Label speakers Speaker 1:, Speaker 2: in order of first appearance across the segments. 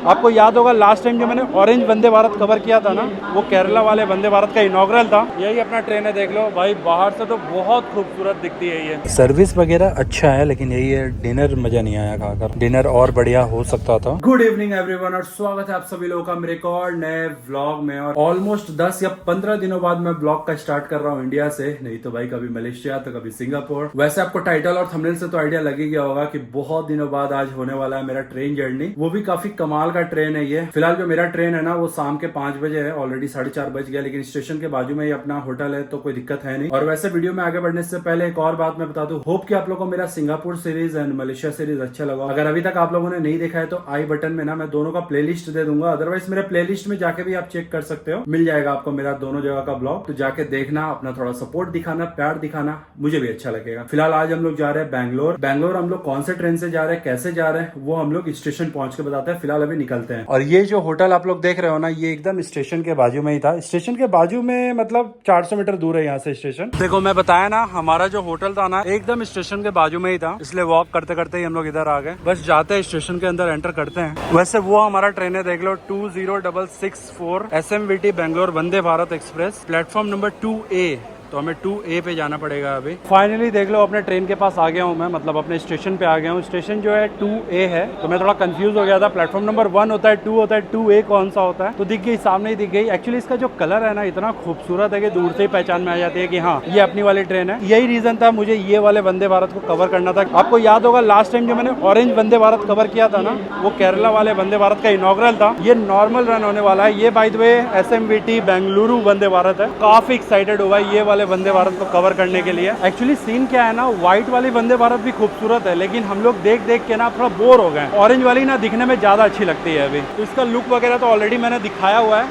Speaker 1: आपको याद होगा लास्ट टाइम जो मैंने ऑरेंज वंदे भारत कवर किया था ना, वो केरला वाले वंदे भारत का इनॉग्रल था। यही अपना ट्रेन है, देख लो भाई, बाहर से तो बहुत खूबसूरत दिखती है ये। सर्विस वगैरह अच्छा है, लेकिन यही है डिनर मजा नहीं आया खाकर। डिनर और बढ़िया हो सकता था। गुड इवनिंग एवरीवन और स्वागत है आप सभी लोगों का मेरे एक और नए व्लॉग में। और ऑलमोस्ट 10 या 15 दिनों बाद मैं ब्लॉग का स्टार्ट कर रहा हूँ इंडिया से। नहीं तो भाई कभी मलेशिया तो कभी सिंगापुर। वैसे आपको टाइटल और थंबनेल से तो आइडिया लग ही गया होगा कि बहुत दिनों बाद आज होने वाला है मेरा ट्रेन जर्नी। वो भी काफी कमाल का ट्रेन है ये। फिलहाल जो मेरा ट्रेन है ना, वो शाम के 5 बजे है। ऑलरेडी 4:30 बज गया, लेकिन स्टेशन के बाजू में ही अपना होटल है तो कोई दिक्कत है नहीं। और वैसे वीडियो में आगे बढ़ने से पहले एक और बात मैं बता दूं, होप कि आप लोगों को मेरा Singapore series and Malaysia series अच्छा लगा। अगर अभी तक आप लोगों ने नहीं देखा है तो आई बटन में ना मैं दोनों का प्लेलिस्ट दे दूंगा। अदरवाइज मेरे प्लेलिस्ट में जाके भी आप चेक कर सकते हो, मिल जाएगा आपको मेरा दोनों जगह का ब्लॉग। तो जाके देखना, अपना थोड़ा सपोर्ट दिखाना, प्यार दिखाना, मुझे भी अच्छा लगेगा। फिलहाल आज हम लोग जा रहे हैं बैंगलोर। हम लोग कौन से ट्रेन से जा रहे हैं, कैसे जा रहे हैं, वो हम लोग स्टेशन पहुंच के बताते हैं। फिलहाल अभी निकलते हैं। और ये जो होटल आप लोग देख रहे हो ना, ये एकदम स्टेशन के बाजू में ही था। स्टेशन के बाजू में मतलब 400 मीटर दूर है यहाँ से स्टेशन। देखो मैं बताया ना, हमारा जो होटल था ना एकदम स्टेशन के बाजू में ही था, इसलिए वॉक करते करते ही हम लोग इधर आ गए। बस जाते हैं स्टेशन के अंदर, एंटर करते हैं। वैसे वो हमारा ट्रेन है, देख लो 20664 SMVT Bangalore Vande Bharat express, platform number 2A। तो हमें 2A पे जाना पड़ेगा अभी। फाइनली देख लो अपने ट्रेन के पास आ गया हूँ मैं, मतलब अपने स्टेशन पे आ गया हूँ। स्टेशन जो है 2A है, तो मैं थोड़ा कंफ्यूज हो गया था। प्लेटफॉर्म नंबर 1 होता है, 2 होता है, 2A कौन सा होता है। तो दिख गई, सामने ही दिख गई। एक्चुअली इसका जो कलर है ना इतना खूबसूरत है कि दूर से ही पहचान में आ जाती है कि हाँ ये अपनी वाली ट्रेन है। यही रीजन था मुझे ये वाले वंदे भारत को कवर करना था। आपको याद होगा लास्ट टाइम जो मैंने ऑरेंज वंदे भारत कवर किया था ना, वो केरला वाले वंदे भारत का इनॉग्रल था। ये नॉर्मल रन होने वाला है। ये by the way SMVT Bengaluru Vande Bharat है। काफी एक्साइटेड हुआ ये वाले वंदे भारत को कवर करने के लिए। एक्चुअली सीन क्या है ना, व्हाइट वाली वंदे भारत भी खूबसूरत है, लेकिन हम लोग देख देख के ना थोड़ा बोर हो गए। ऑरेंज वाली ना दिखने में ज्यादा अच्छी लगती है अभी। तो इसका लुक वगैरह तो ऑलरेडी मैंने दिखाया हुआ है।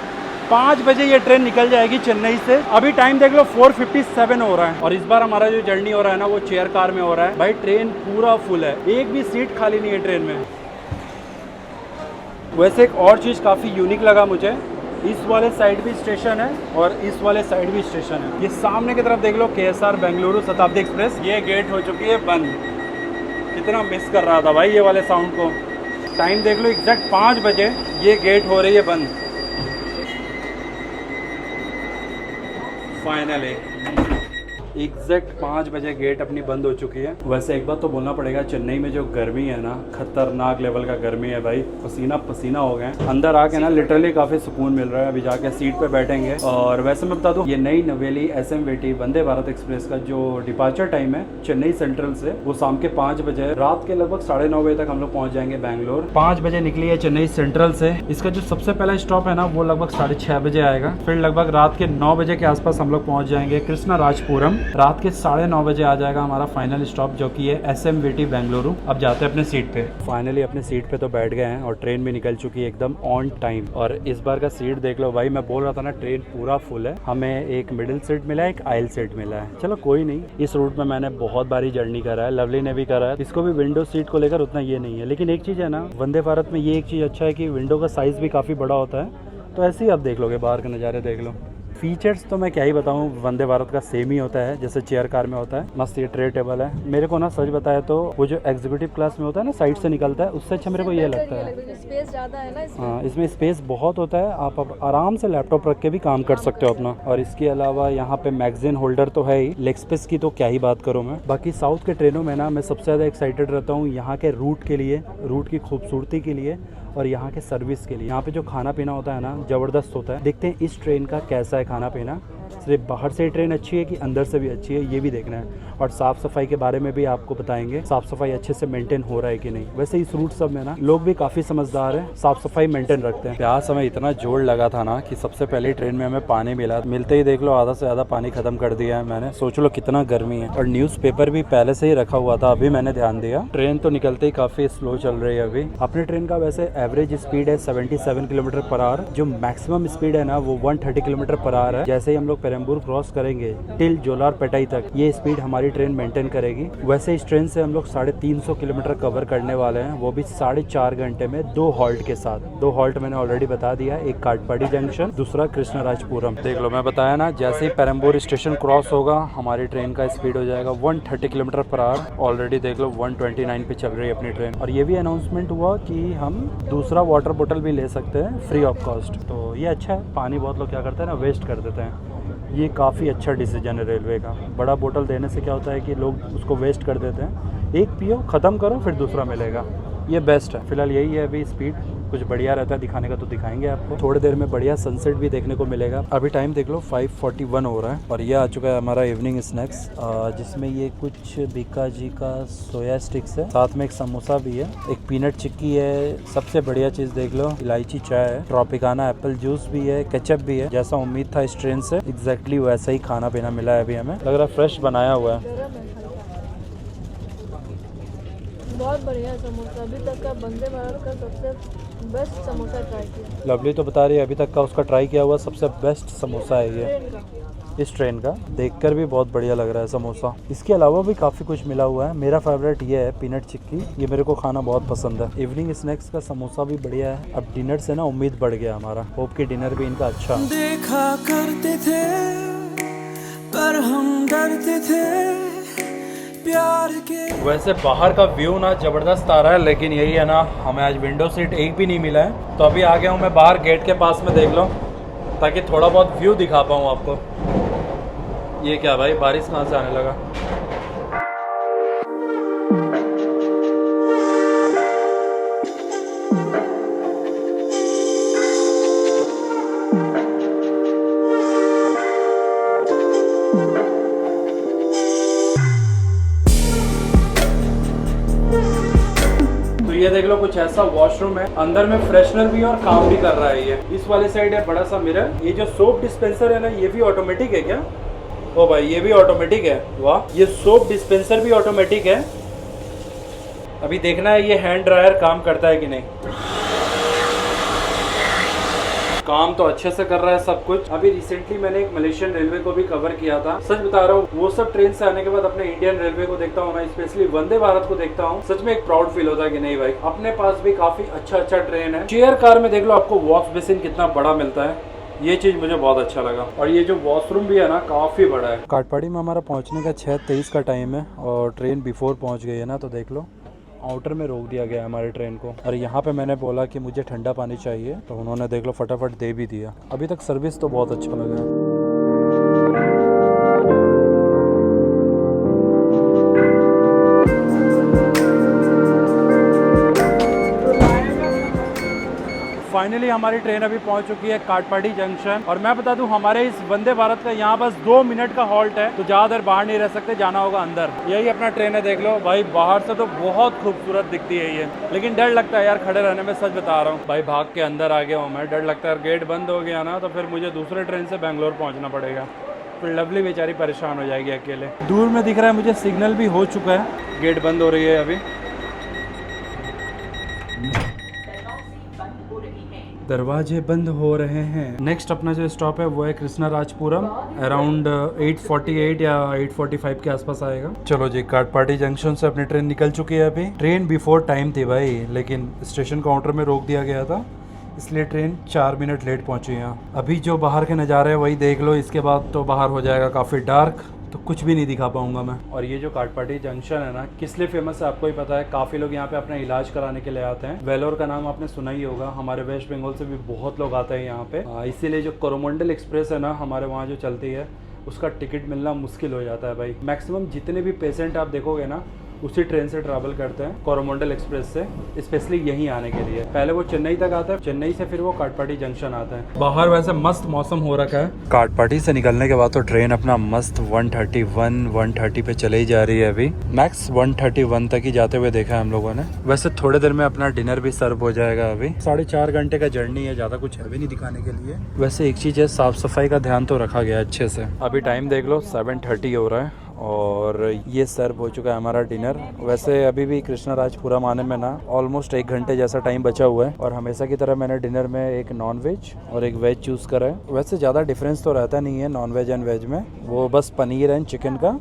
Speaker 1: 5 बजे ये ट्रेन निकल जाएगी चेन्नई से। अभी टाइम देख लो 4:57 हो रहा है। और इस बार हमारा जो जर्नी हो रहा है ना, वो चेयर कार में हो रहा है। भाई ट्रेन पूरा फुल है, एक भी सीट खाली नहीं है ट्रेन में। वैसे एक और चीज काफी यूनिक लगा मुझे, इस वाले साइड भी स्टेशन है और इस वाले साइड भी स्टेशन है। ये सामने की तरफ देख लो KSR बेंगलुरु शताब्दी एक्सप्रेस, ये गेट हो चुकी है बंद। कितना मिस कर रहा था भाई ये वाले साउंड को। टाइम देख लो एग्जैक्ट 5 बजे ये गेट हो रही है बंद। फाइनली एग्जैक्ट 5 बजे गेट अपनी बंद हो चुकी है। वैसे एक बात तो बोलना पड़ेगा, चेन्नई में जो गर्मी है ना, खतरनाक लेवल का गर्मी है भाई। पसीना पसीना हो गए। अंदर आके ना लिटरली काफी सुकून मिल रहा है। अभी जाके सीट पे बैठेंगे। और वैसे मैं बता दूं, ये नई नवेली SMVT वंदे भारत एक्सप्रेस का जो डिपार्चर टाइम है चेन्नई सेंट्रल से, वो शाम के 5 बजे। रात के लगभग 9:30 बजे तक हम लोग पहुंच जाएंगे बैंगलोर। 5 बजे निकली है चेन्नई सेंट्रल से। इसका जो सबसे पहला स्टॉप है ना, वो लगभग 6:30 बजे आएगा। फिर लगभग रात के 9 बजे के आसपास हम लोग पहुंच जाएंगे कृष्णराजपुरम। रात के 9:30 बजे आ जाएगा हमारा फाइनल स्टॉप, जो कि है SMVT बेंगलुरु। अब जाते हैं अपने सीट पे। फाइनली अपने सीट पे तो बैठ गए हैं और ट्रेन भी निकल चुकी है एकदम ऑन टाइम। और इस बार का सीट देख लो भाई, मैं बोल रहा था ना ट्रेन पूरा फुल है। हमें एक मिडिल सीट मिला है, एक आइल सीट मिला है। चलो कोई नहीं, इस रूट में मैंने बहुत बारी जर्नी करा है, लवली ने भी करा है। इसको भी विंडो सीट को लेकर उतना ये नहीं है। लेकिन एक चीज है ना, वंदे भारत में ये एक चीज अच्छा है कि विंडो का साइज भी काफी बड़ा होता है। तो ऐसे ही आप देख लोगे, बाहर के नज़ारे देख लो। फीचर्स तो मैं क्या ही बताऊं, वंदे भारत का सेम ही होता है जैसे चेयर कार में होता है। मस्त ये ट्रे टेबल है। मेरे को ना सच बताया तो वो जो एग्जीक्यूटिव क्लास में होता है ना, साइड से निकलता है, उससे अच्छा मेरे को ये लगता है।
Speaker 2: स्पेस ज्यादा है ना इसमें।
Speaker 1: हाँ, इसमें स्पेस बहुत होता है। आप अब आराम से लैपटॉप रख के भी काम कर सकते हो अपना। और इसके अलावा यहाँ पे मैगजीन होल्डर तो है ही। लेग स्पेस की तो क्या ही बात करूँ मैं। बाकी साउथ के ट्रेनों में ना मैं सबसे ज़्यादा एक्साइटेड रहता हूँ यहाँ के रूट के लिए, रूट की खूबसूरती के लिए और यहाँ के सर्विस के लिए। यहाँ पे जो खाना पीना होता है ना, ज़बरदस्त होता है। देखते हैं इस ट्रेन का कैसा है खाना पीना। सिर्फ बाहर से ट्रेन अच्छी है कि अंदर से भी अच्छी है, ये भी देखना है। और साफ़ सफाई के बारे में भी आपको बताएंगे, साफ़ सफाई अच्छे से मेंटेन हो रहा है कि नहीं। वैसे इस रूट सब में ना लोग भी काफ़ी समझदार हैं, साफ़ सफाई मेंटेन रखते हैं। प्यास हमें इतना जोर लगा था ना कि सबसे पहले ट्रेन में हमें पानी मिला। मिलते ही देख लो आधा से ज़्यादा पानी खत्म कर दिया है मैंने। सोच लो कितना गर्मी है। और न्यूज़पेपर भी पहले से ही रखा हुआ था, अभी मैंने ध्यान दिया। ट्रेन तो निकलते ही काफ़ी स्लो चल रही है अभी। अपने ट्रेन का वैसे एवरेज स्पीड है 77 किलोमीटर पर आवर। जो मैक्सिमम स्पीड है ना, वो 130 किलोमीटर पर आवर है। जैसे ही हम लोग पेरम्बूर क्रॉस करेंगे टिल जोलारपेटाई तक, ये स्पीड हमारी ट्रेन मेंटेन करेगी। वैसे इस ट्रेन से हम लोग 350 किलोमीटर कवर करने वाले हैं, वो भी 4.5 घंटे में 2 हॉल्ट के साथ। 2 हॉल्ट मैंने ऑलरेडी बता दिया, एक काटपाड़ी जंक्शन, दूसरा कृष्णराजपुरम। देख लो मैं बताया ना, जैसे ही पेरम्बूर स्टेशन क्रॉस होगा हमारी ट्रेन का स्पीड हो जाएगा 130 किलोमीटर पर आवर। ऑलरेडी देख लो 129 पे चल रही है अपनी ट्रेन। और ये भी अनाउंसमेंट हुआ कि हम दूसरा वाटर बोतल भी ले सकते हैं फ्री ऑफ कॉस्ट। तो ये अच्छा है। पानी बहुत लोग क्या करते हैं ना, वेस्ट कर देते हैं। ये काफ़ी अच्छा डिसीजन है रेलवे का। बड़ा बोतल देने से क्या होता है कि लोग उसको वेस्ट कर देते हैं। एक पियो, ख़त्म करो, फिर दूसरा मिलेगा। ये बेस्ट है। फिलहाल यही है अभी स्पीड। कुछ बढ़िया रहता है दिखाने का तो दिखाएंगे आपको। थोड़ी देर में बढ़िया सनसेट भी देखने को मिलेगा। अभी टाइम देख लो 5:41 हो रहा है और ये आ चुका है हमारा इवनिंग स्नैक्स, जिसमें ये कुछ बीका जी का सोया स्टिक्स है, साथ में एक समोसा भी है, एक पीनट चिक्की है, सबसे बढ़िया चीज़ देख लो इलायची चाय है, ट्रॉपिकाना एप्पल जूस भी है, केचप भी है। जैसा उम्मीद था इस ट्रेन से एग्जैक्टली वैसा ही खाना पीना मिला है। अभी हमें लग रहा है फ्रेश बनाया हुआ है।
Speaker 2: बहुत बढ़िया समोसा, अभी तक का वंदे भारत का सबसे बेस्ट समोसा ट्राई किया।
Speaker 1: लवली तो बता रही है अभी तक का उसका ट्राई किया हुआ सबसे बेस्ट समोसा है ये इस ट्रेन का। देखकर भी बहुत बढ़िया लग रहा है समोसा। इसके अलावा भी काफ़ी कुछ मिला हुआ है। मेरा फेवरेट ये है पीनट चिक्की, ये मेरे को खाना बहुत पसंद है। इवनिंग स्नैक्स का समोसा भी बढ़िया है। अब डिनर से ना उम्मीद बढ़ गया हमारा। होप कि डिनर भी इनका अच्छा।
Speaker 3: देखा करते थे पर हम डरते थे प्यार के।
Speaker 1: वैसे बाहर का व्यू ना ज़बरदस्त आ रहा है, लेकिन यही है ना, हमें आज विंडो सीट एक भी नहीं मिला है। तो अभी आ गया हूँ मैं बाहर गेट के पास में, देख लो, ताकि थोड़ा बहुत व्यू दिखा पाऊँ आपको। ये क्या भाई, बारिश कहाँ से आने लगा। ये देख लो कुछ ऐसा वॉशरूम है, अंदर में फ्रेशनर भी और काम भी कर रहा है। ये इस वाले साइड है बड़ा सा मिरर। ये जो सोप डिस्पेंसर है ना, ये भी ऑटोमेटिक है क्या? ओ भाई ये भी ऑटोमेटिक है, वाह। ये सोप डिस्पेंसर भी ऑटोमेटिक है। अभी देखना है ये हैंड ड्रायर काम करता है कि नहीं। काम तो अच्छे से कर रहा है सब कुछ। अभी रिसेंटली मैंने एक मलेशियन रेलवे को भी कवर किया था। सच बता रहा हूँ, वो सब ट्रेन से आने के बाद अपने इंडियन रेलवे को देखता हूँ ना, स्पेशली वंदे भारत को देखता हूँ, सच में एक प्राउड फील होता है कि नहीं भाई, अपने पास भी काफी अच्छा ट्रेन है। चेयर कार में देख लो आपको वॉश बेसिन कितना बड़ा मिलता है, ये चीज मुझे बहुत अच्छा लगा। और ये जो वॉशरूम भी है ना, काफी बड़ा है। काटपाड़ी में हमारा पहुंचने का 6:23 का टाइम है और ट्रेन बिफोर पहुंच गई है ना, तो देख लो आउटर में रोक दिया गया है हमारे ट्रेन को। और यहाँ पे मैंने बोला कि मुझे ठंडा पानी चाहिए, तो उन्होंने देख लो फटाफट दे भी दिया। अभी तक सर्विस तो बहुत अच्छा लगा है। फाइनली हमारी ट्रेन अभी पहुंच चुकी है काटपाड़ी जंक्शन। और मैं बता दूं, हमारे इस वंदे भारत का यहाँ बस 2 मिनट का हॉल्ट है, तो ज़्यादा देर बाहर नहीं रह सकते, जाना होगा अंदर। यही अपना ट्रेन है, देख लो भाई। बाहर से तो बहुत खूबसूरत दिखती है ये, लेकिन डर लगता है यार खड़े रहने में, सच बता रहा हूँ भाई। भाग के अंदर आ गया हूँ मैं, डर लगता है गेट बंद हो गया ना, तो फिर मुझे दूसरे ट्रेन से बेंगलोर पहुँचना पड़ेगा। फिर लवली बेचारी परेशान हो जाएगी अकेले। दूर में दिख रहा है मुझे सिग्नल भी हो चुका है, गेट बंद हो रही है अभी। दरवाजे बंद हो रहे हैं। नेक्स्ट अपना जो स्टॉप है वो है कृष्णा राजपुरम। अराउंड 8:48 या 8:45 के आसपास आएगा। चलो जी, काटपाड़ी जंक्शन से अपनी ट्रेन निकल चुकी है। अभी ट्रेन बिफोर टाइम थी भाई, लेकिन स्टेशन काउंटर में रोक दिया गया था, इसलिए ट्रेन 4 मिनट लेट पहुंची यहाँ। अभी जो बाहर के नज़ारे हैं वही देख लो, इसके बाद तो बाहर हो जाएगा काफ़ी डार्क, तो कुछ भी नहीं दिखा पाऊंगा मैं। और ये जो काटपाड़ी जंक्शन है ना, किस लिए फेमस है आपको ही पता है। काफ़ी लोग यहाँ पे अपना इलाज कराने के लिए आते हैं। वेलोर का नाम आपने सुना ही होगा, हमारे वेस्ट बंगाल से भी बहुत लोग आते हैं यहाँ पे। इसीलिए जो कोरोमंडल एक्सप्रेस है ना हमारे वहाँ जो चलती है, उसका टिकट मिलना मुश्किल हो जाता है भाई। मैक्सिमम जितने भी पेशेंट आप देखोगे ना, उसी ट्रेन से ट्रैवल करते हैं कोरोमंडल एक्सप्रेस से, स्पेशली यहीं आने के लिए। पहले वो चेन्नई तक आता है, चेन्नई से फिर वो काटपाड़ी जंक्शन आता है। बाहर वैसे मस्त मौसम हो रखा है। काटपाड़ी से निकलने के बाद तो ट्रेन अपना मस्त 130 पे चले ही जा रही है। अभी मैक्स 131 तक ही जाते हुए देखा है हम लोगों ने। वैसे थोड़ी देर में अपना डिनर भी सर्व हो जाएगा। अभी 4.5 घंटे का जर्नी है, ज़्यादा कुछ है भी नहीं दिखाने के लिए। वैसे एक चीज़ है, साफ़ सफाई का ध्यान तो रखा गया अच्छे से। अभी टाइम देख लो 7:30 हो रहा है और ये सर्व हो चुका है हमारा डिनर। वैसे अभी भी कृष्णा राजपुरम आने में ना ऑलमोस्ट 1 घंटे जैसा टाइम बचा हुआ है। और हमेशा की तरह मैंने डिनर में एक नॉन वेज और एक वेज चूज़ करा है। वैसे ज़्यादा डिफरेंस तो रहता नहीं है नॉन वेज एंड वेज में, वो बस पनीर एंड चिकन का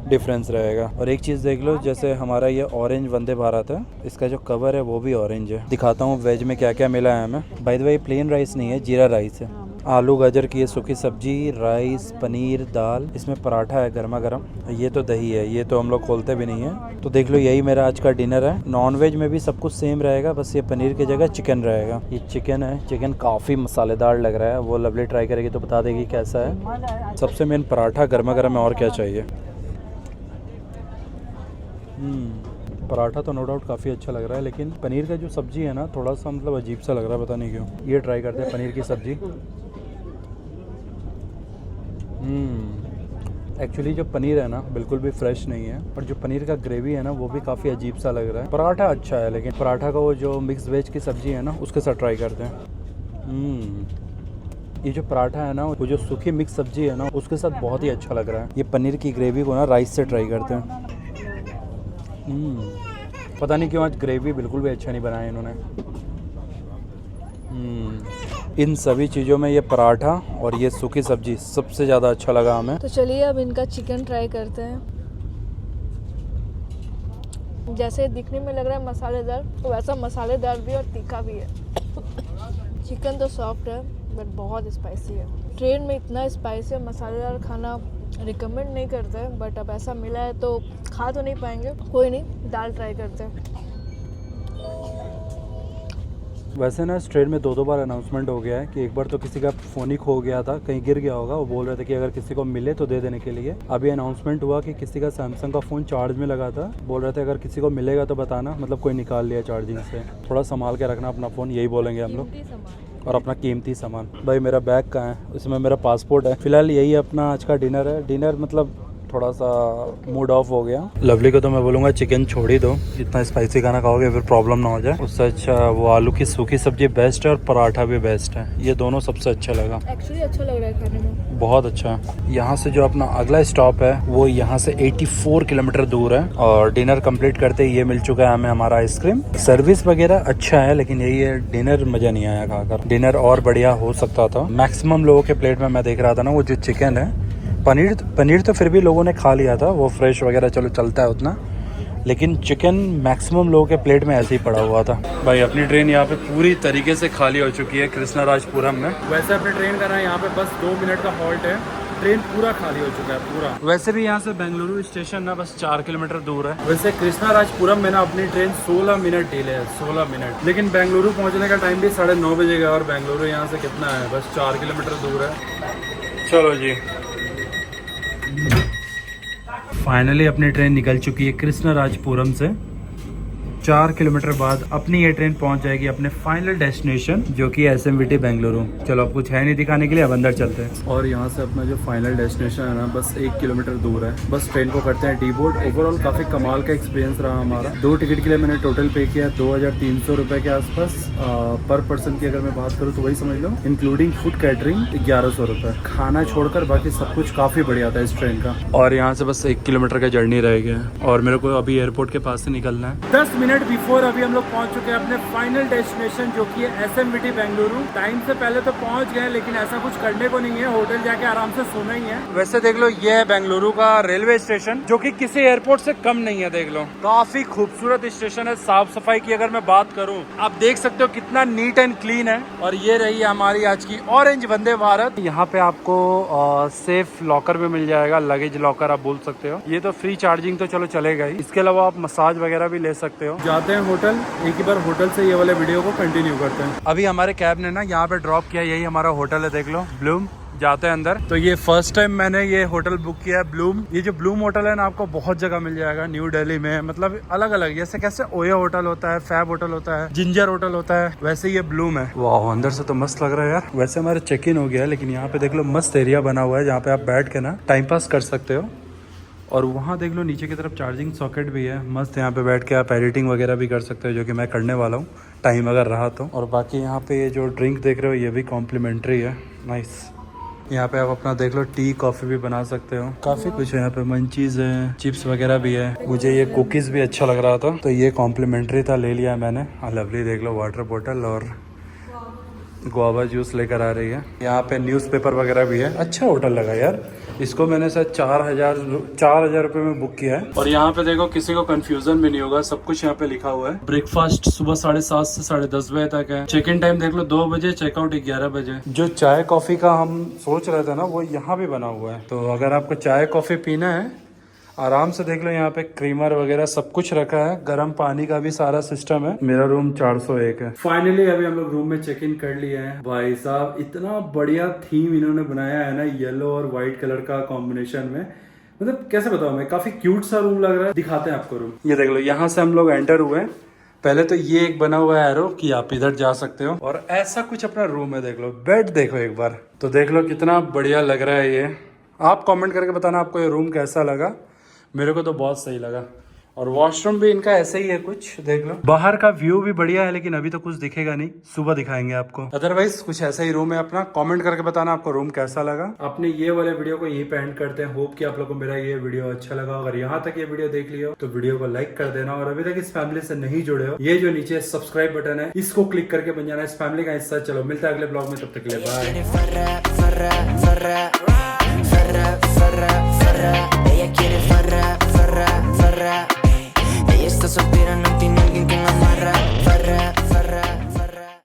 Speaker 1: डिफरेंस रहेगा। और एक चीज़ देख लो, जैसे हमारा ये ऑरेंज वंदे भारत है, इसका जो कवर है वो भी ऑरेंज है। दिखाता हूँ वेज में क्या क्या मिला है हमें। Bye the way plain rice नहीं है, जीरा राइस है। आलू गाजर की ये सूखी सब्जी, राइस, पनीर, दाल, इसमें पराठा है गर्मा गर्म, ये तो दही है, ये तो हम लोग खोलते भी नहीं है। तो देख लो यही मेरा आज का डिनर है। नॉन वेज में भी सब कुछ सेम रहेगा, बस ये पनीर की जगह चिकन रहेगा। ये चिकन है, चिकन काफ़ी मसालेदार लग रहा है। वो लवली ट्राई करेगी तो बता देगी कैसा है। सबसे मेन पराठा गर्मा गर्म है, और क्या चाहिए। पराठा तो नो डाउट काफ़ी अच्छा लग रहा है, लेकिन पनीर का जो सब्जी है ना थोड़ा सा मतलब अजीब सा लग रहा है, पता नहीं क्यों। ये ट्राई करते हैं पनीर की सब्जी। एक्चुअली जो पनीर है ना बिल्कुल भी फ्रेश नहीं है, और जो पनीर का ग्रेवी है ना वो भी काफ़ी अजीब सा लग रहा है। पराठा अच्छा है, लेकिन पराठा का वो जो मिक्स वेज की सब्जी है ना उसके साथ ट्राई करते हैं। ये जो पराठा है ना वो जो सूखी मिक्स सब्जी है ना उसके साथ बहुत ही अच्छा लग रहा है। ये पनीर की ग्रेवी को ना राइस से ट्राई करते हैं। पता नहीं क्यों आज ग्रेवी बिल्कुल भी अच्छा नहीं बनाया इन्होंने। इन सभी चीज़ों में ये पराठा और ये सूखी सब्जी सबसे ज़्यादा अच्छा लगा हमें।
Speaker 2: तो चलिए अब इनका चिकन ट्राई करते हैं। जैसे दिखने में लग रहा है मसालेदार, वैसा मसालेदार भी और तीखा भी है। चिकन तो सॉफ्ट है बट बहुत स्पाइसी है। ट्रेन में इतना स्पाइसी और मसालेदार खाना रिकमेंड नहीं करते हैं, बट अब ऐसा मिला है तो खा तो नहीं पाएंगे, कोई नहीं, दाल ट्राई करते हैं।
Speaker 1: वैसे ना इस ट्रेन में दो बार अनाउंसमेंट हो गया है कि एक बार तो किसी का फ़ोन ही खो गया था, कहीं गिर गया होगा। वो बोल रहे थे कि अगर किसी को मिले तो दे देने के लिए। अभी अनाउंसमेंट हुआ कि किसी का सैमसंग का फ़ोन चार्ज में लगा था, बोल रहे थे अगर किसी को मिलेगा तो बताना, मतलब कोई निकाल लिया चार्जिंग से। थोड़ा संभाल के रखना अपना फ़ोन, यही बोलेंगे हम लोग, और अपना कीमती सामान। भाई मेरा बैग कहाँ है, उसमें मेरा पासपोर्ट है। फिलहाल यही अपना आज का डिनर है। डिनर मतलब थोड़ा सा मूड ऑफ हो गया। लवली को तो मैं बोलूँगा चिकन छोड़ ही दो, इतना स्पाइसी खाना खाओगे फिर प्रॉब्लम ना हो जाए। उससे अच्छा वो आलू की सूखी सब्जी बेस्ट है और पराठा भी बेस्ट है। ये दोनों सबसे अच्छा लगा,
Speaker 2: एक्चुअली अच्छा लग रहा है खाने में,
Speaker 1: बहुत अच्छा। यहाँ से जो अपना अगला स्टॉप है वो यहाँ से 84 किलोमीटर दूर है, और डिनर कंप्लीट करते ही ये मिल चुका है हमें हमारा आइसक्रीम। सर्विस वगैरह अच्छा है, लेकिन यही है डिनर मजा नहीं आया खाकर। डिनर और बढ़िया हो सकता था। मैक्सिमम लोगों के प्लेट में मैं देख रहा था ना वो जो चिकन है, पनीर तो फिर भी लोगों ने खा लिया था, वो फ्रेश वगैरह चलो चलता है उतना, लेकिन चिकन मैक्सिमम लोगों के प्लेट में ऐसे ही पड़ा हुआ था। भाई अपनी ट्रेन यहाँ पे पूरी तरीके से खाली हो चुकी है कृष्णराजपुरम में। वैसे अपनी ट्रेन का ना यहाँ पे बस 2 मिनट का हॉल्ट है, ट्रेन पूरा खाली हो चुका है पूरा। वैसे भी यहाँ से बेंगलुरु स्टेशन ना बस 4 किलोमीटर दूर है। वैसे कृष्णराजपुरम में ना अपनी ट्रेन 16 मिनट डिले है, 16 मिनट। लेकिन बेंगलुरु पहुँचने का टाइम भी 9:30 बजे का, और बेंगलुरु यहाँ से कितना है, बस 4 किलोमीटर दूर है। चलो जी, फाइनली अपनी ट्रेन निकल चुकी है कृष्णराजपुरम से। 4 किलोमीटर बाद अपनी ये ट्रेन पहुंच जाएगी अपने फाइनल डेस्टिनेशन, जो कि SMVT बेंगलुरु। चलो अब कुछ है नहीं दिखाने के लिए, अब अंदर चलते हैं। और यहाँ से अपना जो फाइनल डेस्टिनेशन है ना बस 1 किलोमीटर दूर है। बस ट्रेन को करते हैं डी बोर्ड। ओवरऑल काफ़ी कमाल का एक्सपीरियंस रहा हमारा। 2 टिकट के लिए मैंने टोटल पे किया 2300 रुपये के आसपास। पर पर्सन की अगर मैं बात करूँ तो वही समझ लो, इंक्लूडिंग फूड कैटरिंग 1100 रुपये। खाना छोड़कर बाकी सब कुछ काफ़ी बढ़िया था इस ट्रेन का। और यहाँ से बस 1 किलोमीटर का जर्नी रह गया है, और मेरे को अभी एयरपोर्ट के पास से निकलना है। 10 मिनट बिफोर अभी हम लोग पहुंच चुके हैं अपने फाइनल डेस्टिनेशन, जो कि है SMVT बेंगलुरु। टाइम से पहले तो पहुंच गए, लेकिन ऐसा कुछ करने को नहीं है, होटल जाके आराम से सोना ही है। वैसे देख लो ये है बेंगलुरु का रेलवे स्टेशन, जो कि किसी एयरपोर्ट से कम नहीं है। देख लो काफी खूबसूरत स्टेशन है। साफ सफाई की अगर मैं बात करूँ, आप देख सकते हो कितना नीट एंड क्लीन है। और ये रही है हमारी आज की ऑरेंज वंदे भारत। यहाँ पे आपको सेफ लॉकर भी मिल जाएगा, लगेज लॉकर आप बोल सकते हो। ये तो फ्री चार्जिंग तो चलो चलेगा ही, इसके अलावा आप मसाज वगैरह भी ले सकते हो। जाते हैं होटल, एक ही बार होटल से ये वाले वीडियो को कंटिन्यू करते हैं। अभी हमारे कैब ने ना यहाँ पे ड्रॉप किया, यही हमारा होटल है, देख लो ब्लूम। जाते हैं अंदर। तो ये फर्स्ट टाइम मैंने ये होटल बुक किया है, ब्लूम। ये जो ब्लूम होटल है ना आपको बहुत जगह मिल जाएगा न्यू दिल्ली में, मतलब अलग अलग, जैसे कैसे ओयो होटल होता है, फैब होटल होता है, जिंजर होटल होता है, वैसे ये ब्लूम है। वाह, अंदर से तो मस्त लग रहा है यार। वैसे हमारा चेक इन हो गया है, लेकिन यहाँ पे देख लो मस्त एरिया बना हुआ है, जहाँ पे आप बैठ के ना टाइम पास कर सकते हो। और वहाँ देख लो नीचे की तरफ चार्जिंग सॉकेट भी है, मस्त। यहाँ पे बैठ के आप एडिटिंग वगैरह भी कर सकते हो, जो कि मैं करने वाला हूँ टाइम अगर रहा तो। और बाकी यहाँ पे ये जो ड्रिंक देख रहे हो ये भी कॉम्प्लीमेंट्री है, नाइस। यहाँ पे आप अपना देख लो टी कॉफ़ी भी बना सकते हो, काफ़ी कुछ है यहाँ पे। मंचीज़ है, चिप्स वगैरह भी है। मुझे ये कुकीज़ भी अच्छा लग रहा था, तो ये कॉम्प्लीमेंट्री था, ले लिया मैंने। लवली देख लो वाटर बॉटल, और गुआवा जूस लेकर आ रही है। यहाँ पे न्यूज़पेपर वगैरह भी है। अच्छा होटल लगा यार, इसको मैंने शायद 4,000 रुपये में बुक किया है। और यहाँ पे देखो किसी को कंफ्यूजन भी नहीं होगा, सब कुछ यहाँ पे लिखा हुआ है। ब्रेकफास्ट सुबह 7:30 से 10:30 बजे तक है। चेक इन टाइम देख लो 2 बजे, चेकआउट 11 बजे। जो चाय कॉफी का हम सोच रहे थे ना, वो यहाँ भी बना हुआ है। तो अगर आपको चाय कॉफी पीना है आराम से देख लो, यहाँ पे क्रीमर वगैरह सब कुछ रखा है। गर्म पानी का भी सारा सिस्टम है। मेरा रूम 401 है। फाइनली अभी हम लोग रूम में चेक इन कर लिए हैं। भाई साहब इतना बढ़िया थीम इन्होंने बनाया है ना, येलो और व्हाइट कलर का कॉम्बिनेशन में। मतलब कैसे बताऊं मैं, काफी क्यूट सा रूम लग रहा है। दिखाते हैं आपको रूम। ये देख लो, यहाँ से हम लोग एंटर हुए हैं। पहले तो ये एक बना हुआ है एरो कि आप इधर जा सकते हो, और ऐसा कुछ अपना रूम है। देख लो, बेड देखो एक बार तो, देख लो कितना बढ़िया लग रहा है ये। आप कमेंट करके बताना आपको ये रूम कैसा लगा। मेरे को तो बहुत सही लगा। और वॉशरूम भी इनका ऐसे ही है कुछ, देख लो। बाहर का व्यू भी बढ़िया है, लेकिन अभी तो कुछ दिखेगा नहीं, सुबह दिखाएंगे आपको। अदरवाइज कुछ ऐसा ही रूम है अपना। कमेंट करके बताना आपको रूम कैसा लगा। अपने ये वाले वीडियो को यहीं पे एंड करते हैं। होप कि आप लोगों को मेरा ये वीडियो अच्छा लगा। अगर यहाँ तक ये वीडियो देख लियो तो वीडियो को लाइक कर देना, और अभी तक इस फैमिली से नहीं जुड़े हो, ये जो नीचे सब्सक्राइब बटन है इसको क्लिक करके बन जाना इस फैमिली का हिस्सा। चलो मिलता है अगले ब्लॉग में, तब तक के लिए bye.
Speaker 3: Ella está soltera, no tiene alguien que la amarra. Farra, farra.